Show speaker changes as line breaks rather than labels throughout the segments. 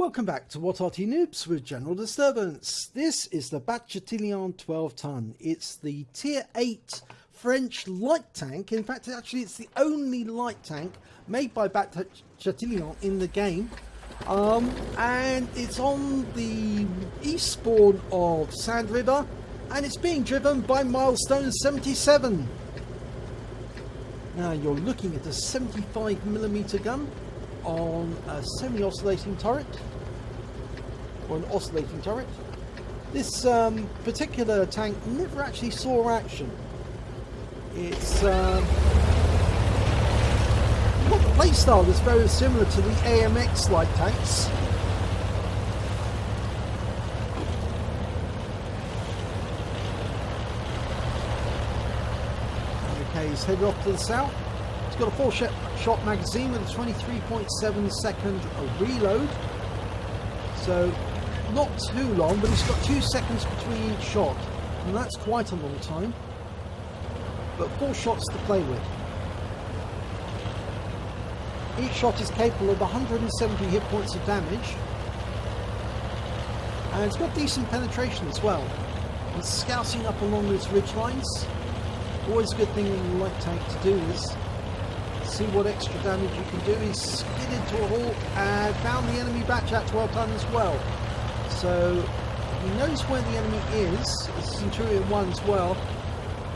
Welcome back to What Arty Noobs with General Disturbance. This is the Bat Châtillon 12 ton. It's the tier 8 French light tank. In fact, actually it's the only light tank made by Bat Châtillon in the game. And it's on the east spawn of Sand River, and it's being driven by Milestone 77. Now you're looking at a 75mm gun on a semi-oscillating turret, or an oscillating turret. This particular tank never actually saw action. It's got the playstyle that's very similar to the AMX light tanks. Okay, he's headed off to the south. It's got a 4-shot magazine with a 23.7 second reload, so not too long, but it's got 2 seconds between each shot, and that's quite a long time, but 4 shots to play with. Each shot is capable of 170 hit points of damage, and it's got decent penetration as well. It's scouting up along those ridge lines. Always a good thing in a light tank to do is see what extra damage you can do. He's skidded to a halt and found the enemy Bat Chat 12 ton as well. So he knows where the enemy is. It's Centurion 1 as well.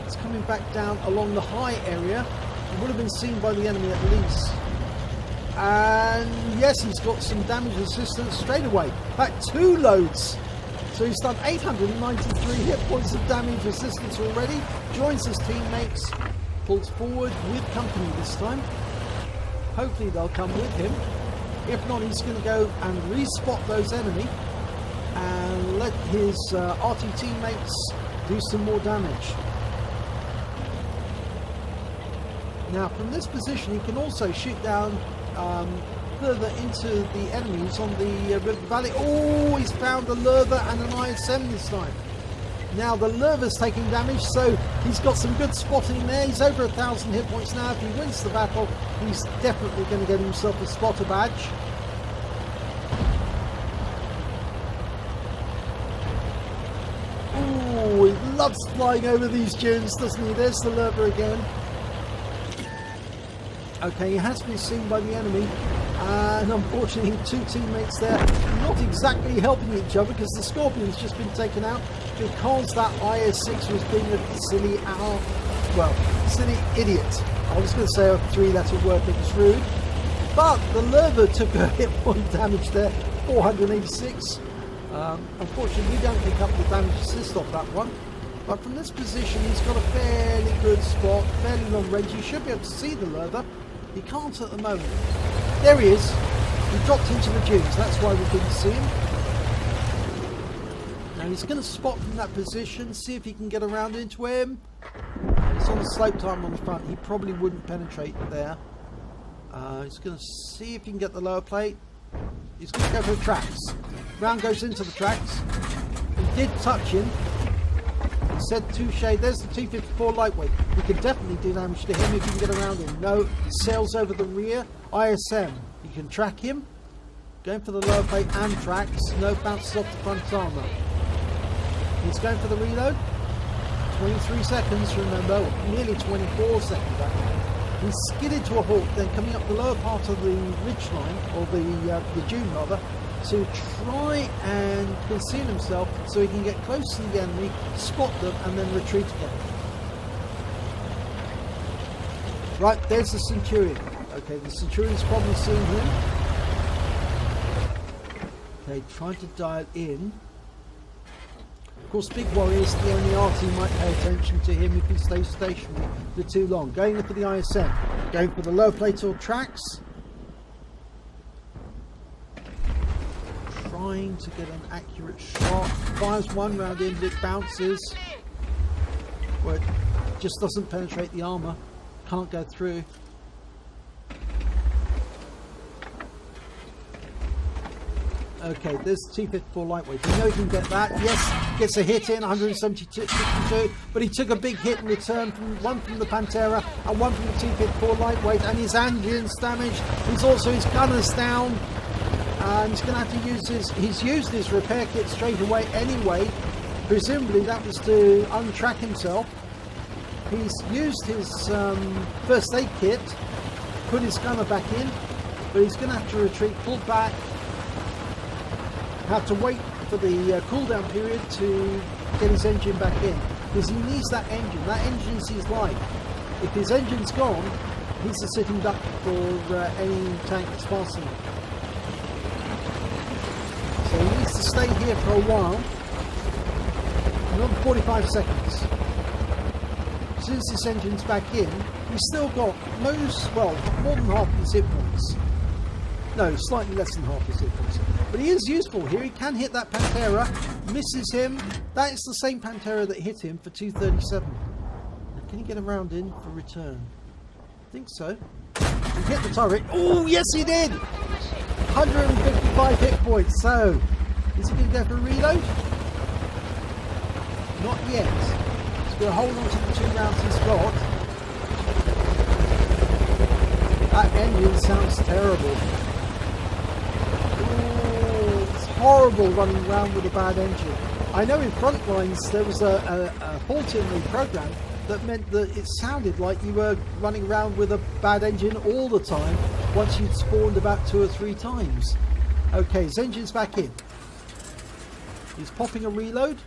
It's coming back down along the high area. It would have been seen by the enemy at least. And yes, he's got some damage resistance straight away. Back 2 loads. So he's done 893 hit points of damage resistance already. Joins his teammates. Pulls forward with company this time. Hopefully they'll come with him. If not, he's going to go and respot those enemy and let his Arty teammates do some more damage. Now from this position he can also shoot down further into the enemies on the river valley. Oh, he's found a Lurver and an ISM this time. Now the Lurver's taking damage, so he's got some good spotting there. He's over 1,000 hit points now. If he wins the battle, he's definitely going to get himself a spotter badge. Oh, he loves flying over these dunes, doesn't he? There's the Lurver again. Okay, he has been seen by the enemy, and unfortunately 2 teammates there not exactly helping each other because the Scorpion's just been taken out because that IS-6 was being a silly silly idiot. I was going to say a 3-letter word, but it's rude. But the Lurver took a hit point damage there, 486. Unfortunately, we don't pick up the damage assist off that one. But from this position, he's got a fairly good spot, fairly long range. He should be able to see the Lurver. He can't at the moment. There he is. He dropped into the dunes. That's why we couldn't see him. Now he's going to spot from that position, see if he can get around into him. He's on the slope time on the front. He probably wouldn't penetrate there. He's going to see if he can get the lower plate. He's going to go for the tracks. Round goes into the tracks. He did touch him. He said touche. There's the 254 lightweight. We can definitely do damage to him if you can get around him. No, sails over the rear. ISM. You can track him. Going for the lower plate and tracks. No, bounces off the front armour. He's going for the reload. 23 seconds, remember. Nearly 24 seconds actually. He skidded to a halt, then coming up the lower part of the ridge line, or the dune rather, to try and conceal himself so he can get close to the enemy, spot them, and then retreat again. Right, there's the Centurion. Okay, the Centurion's probably seeing him. Okay, trying to dial in. Of course, Big Warrior's the only Arty might pay attention to him if he stays stationary for too long. Going for the ISM. Going for the low plate or tracks. Trying to get an accurate shot. Fires one round in, it bounces. Well, it just doesn't penetrate the armour. Can't go through. Okay, there's 254 lightweight. You know he can get that. Yes, gets a hit in, 172, but he took a big hit in return, one from the Pantera and one from the 254 lightweight, and his engine's damaged. He's also his gunners down, and he's going to have to use he's used his repair kit straight away anyway. Presumably that was to untrack himself. He's used his first aid kit, put his gunner back in, but he's going to have to retreat, pull back, have to wait for the cooldown period to get his engine back in, because he needs that engine. That engine's his life. If his engine's gone, he's a sitting duck for any tank that's passing him. So he needs to stay here for a while. Another 45 seconds. As soon as this engine's back in, he's still got more than half his hit points. No, slightly less than half his hit points. But he is useful here. He can hit that Pantera, misses him. That is the same Pantera that hit him for 237. Now, can he get around in for return? I think so. He hit the turret. Oh, yes he did! 155 hit points. So, is he going to go for a reload? Not yet. He's going to hold on to the 2 rounds he's got. That engine sounds terrible. Oh, it's horrible running around with a bad engine. I know in Frontlines there was a fault in the program that meant that it sounded like you were running around with a bad engine all the time once you'd spawned about 2 or 3 times. Okay, his engine's back in. He's popping a reload.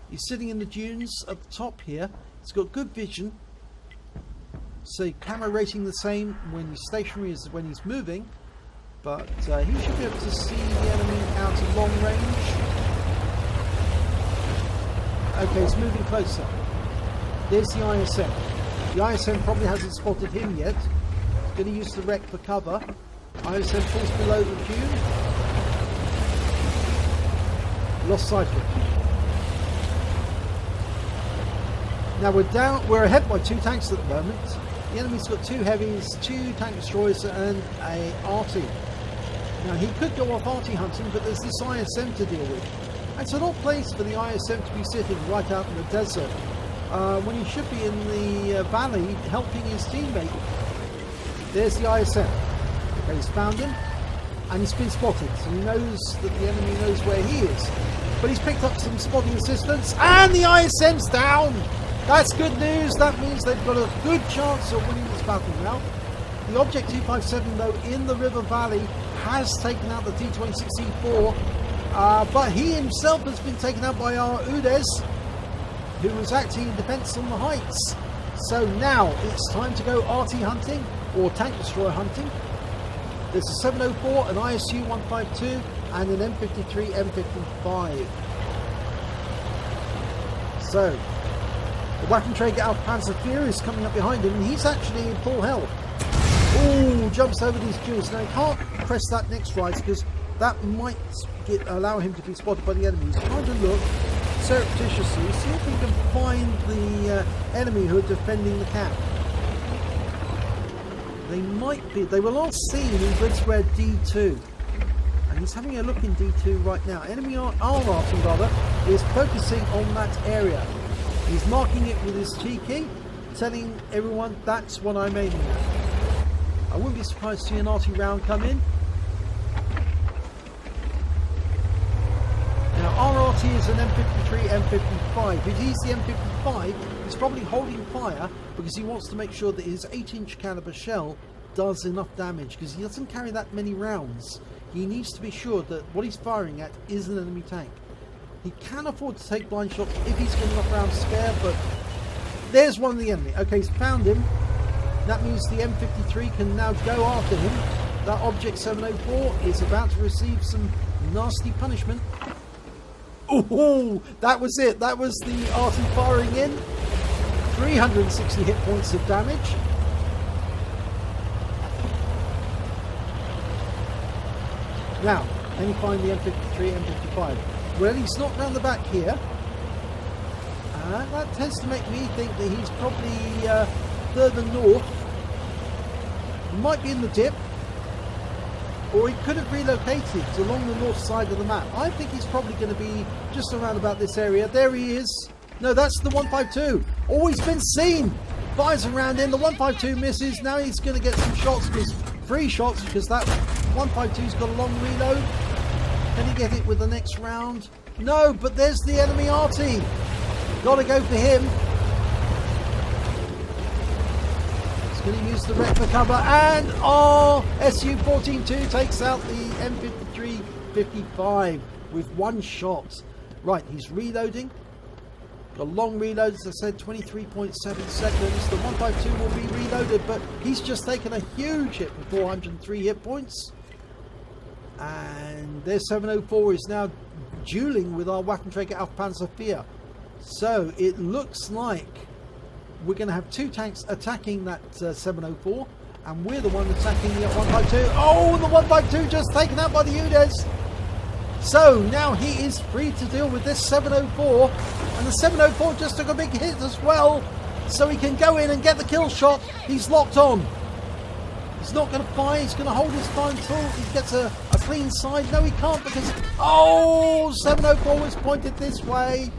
He's sitting in the dunes at the top here. He's got good vision. So camera rating the same when he's stationary as when he's moving. But he should be able to see the enemy out of long range. Okay, he's moving closer. There's the ISM. The ISM probably hasn't spotted him yet. He's going to use the wreck for cover. ISM falls below the dune. Lost sight of it. Now we're ahead by 2 tanks at the moment. The enemy's got 2 heavies, 2 tank destroyers and a Arty. Now he could go off Arty hunting, but there's this ISM to deal with. It's an odd place for the ISM to be sitting right out in the desert, when he should be in the valley helping his teammate. There's the ISM. Okay, he's found him, and he's been spotted, so he knows that the enemy knows where he is. But he's picked up some spotting assistance, and the ISM's down! That's good news. That means they've got a good chance of winning this battle now. The Object 257, though, in the river valley has taken out the T-26E4, but he himself has been taken out by our Udes, who was acting in defense on the heights. So now it's time to go Arty hunting, or tank destroyer hunting. There's a 704, an ISU 152, and an M53 M55. So the Waffenträger Alpha Panzer IV is coming up behind him, and he's actually in full health. Oh, jumps over these dunes. Now he can't press that next rise because that might allow him to be spotted by the enemy. He's trying to look surreptitiously, see if he can find the enemy who are defending the camp. They might be. They were last seen in grid square D2. And he's having a look in D2 right now. Enemy Arty rather is focusing on that area. He's marking it with his T key, telling everyone that's what I'm aiming at. I wouldn't be surprised to see an Arty round come in. Now our Arty is an M53 M55. If he's the M55, he's probably holding fire because he wants to make sure that his 8-inch caliber shell does enough damage, because he doesn't carry that many rounds. He needs to be sure that what he's firing at is an enemy tank. He can afford to take blind shots if he's got enough rounds spare, but there's one of the enemy. Okay, he's found him. That means the M53 can now go after him. That Object 704 is about to receive some nasty punishment. Oh, that was it. That was the Arty firing in. 360 hit points of damage. Now, can you find the M53, M55? Well, he's not round the back here. That tends to make me think that he's probably further north. He might be in the dip. Or he could have relocated along the north side of the map. I think he's probably going to be just around about this area. There he is. No, that's the 152. Oh, he's been seen. Fires around in. The 152 misses. Now he's going to get some shots, because 3 shots, because that 152's got a long reload. Can he get it with the next round? No, but there's the enemy Arty. Got to go for him. He's going to use the wreck for cover, and SU-14-2 takes out the M53-55 with one shot. Right, he's reloading. Got a long reload, as I said, 23.7 seconds. The 152 will be reloaded, but he's just taken a huge hit for 403 hit points. And their 704 is now dueling with our Waffenträger Aufpanzer 4. So it looks like we're going to have two tanks attacking that 704, and we're the one attacking the 152. Oh, the 152 just taken out by the UDES. So now he is free to deal with this 704, and the 704 just took a big hit as well, so he can go in and get the kill shot. He's locked on. He's not going to fire. He's going to hold his fire until he gets a clean side. No, he can't, because 704 was pointed this way,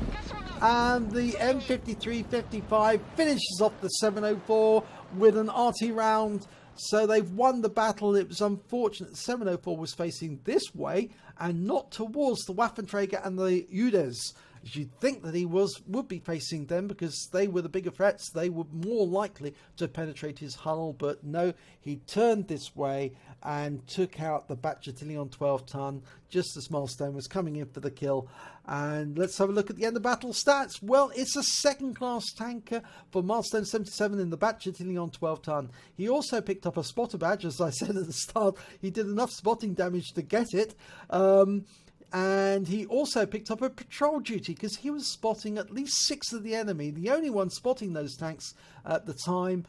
and the M53-55 finishes off the 704 with an Arty round. So they've won the battle. It was unfortunate 704 was facing this way and not towards the Waffenträger and the UDES. You'd think that he would be facing them because they were the bigger threats. They were more likely to penetrate his hull, but no, he turned this way and took out the Bat Châtillon 12-ton just as Milestone was coming in for the kill. And let's have a look at the end of battle stats. Well, it's a second-class tanker for Milestone 77 in the Bat Châtillon 12-ton. He also picked up a spotter badge, as I said at the start. He did enough spotting damage to get it. And he also picked up a patrol duty because he was spotting at least 6 of the enemy, the only one spotting those tanks at the time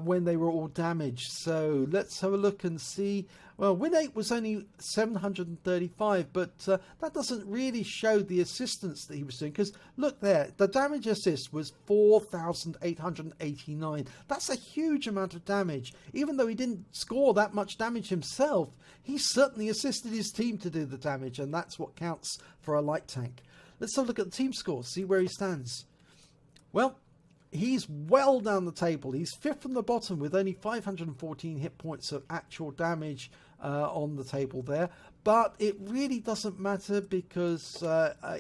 when they were all damaged. So let's have a look and see. Well, win 8 was only 735, but that doesn't really show the assistance that he was doing, because look there, the damage assist was 4,889. That's a huge amount of damage. Even though he didn't score that much damage himself, he certainly assisted his team to do the damage, and that's what counts for a light tank. Let's have a look at the team score, see where he stands. Well, he's well down the table. He's 5th from the bottom with only 514 hit points of actual damage on the table there. But it really doesn't matter, because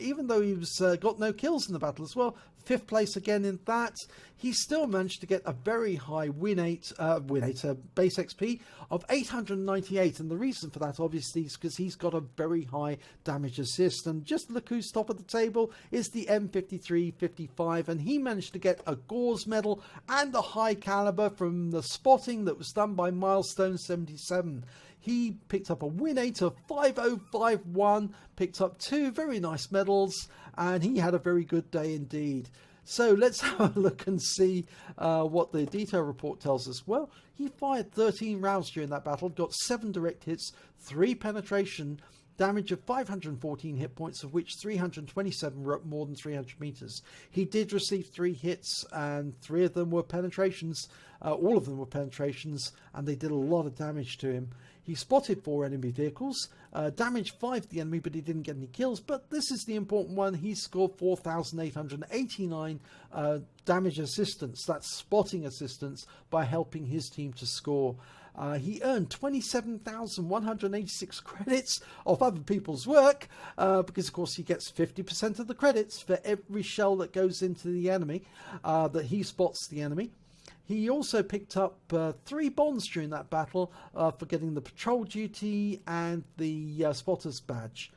even though he was got no kills in the battle as well, 5th place again in that, he still managed to get a very high base XP of 898, and the reason for that obviously is because he's got a very high damage assist. And just look who's top of the table is the M53-55, and he managed to get a Gauze medal and a high caliber from the spotting that was done by Milestone 77. He picked up a win 8 of 5051, picked up 2 very nice medals, and he had a very good day indeed. So let's have a look and see what the detail report tells us. Well, he fired 13 rounds during that battle, got 7 direct hits, 3 penetration, damage of 514 hit points, of which 327 were up more than 300 meters. He did receive 3 hits, and 3 of them were penetrations. All of them were penetrations, and they did a lot of damage to him. He spotted 4 enemy vehicles, damaged 5 of the enemy, but he didn't get any kills. But this is the important one. He scored 4,889 damage assistance. That's spotting assistance by helping his team to score. He earned 27,186 credits of other people's work, because of course he gets 50% of the credits for every shell that goes into the enemy, that he spots the enemy. He also picked up 3 bonds during that battle for getting the patrol duty and the spotter's badge.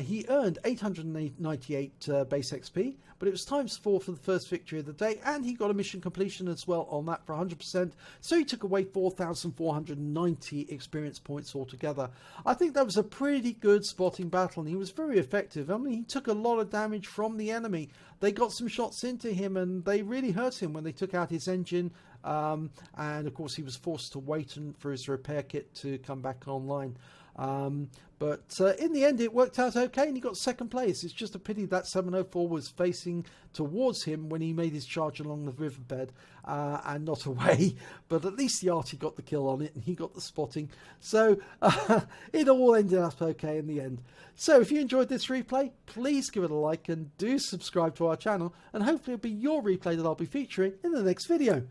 He earned 898 base XP, but it was ×4 for the first victory of the day, and he got a mission completion as well on that for 100%, so he took away 4,490 experience points altogether. I think that was a pretty good spotting battle, and he was very effective. I mean, he took a lot of damage from the enemy. They got some shots into him, and they really hurt him when they took out his engine, and of course he was forced to wait for his repair kit to come back online. But in the end it worked out okay, and he got 2nd place. It's just a pity that 704 was facing towards him when he made his charge along the riverbed, and not away. But at least the Arty got the kill on it, and he got the spotting. So it all ended up okay in the end. So if you enjoyed this replay, please give it a like and do subscribe to our channel, and hopefully it'll be your replay that I'll be featuring in the next video.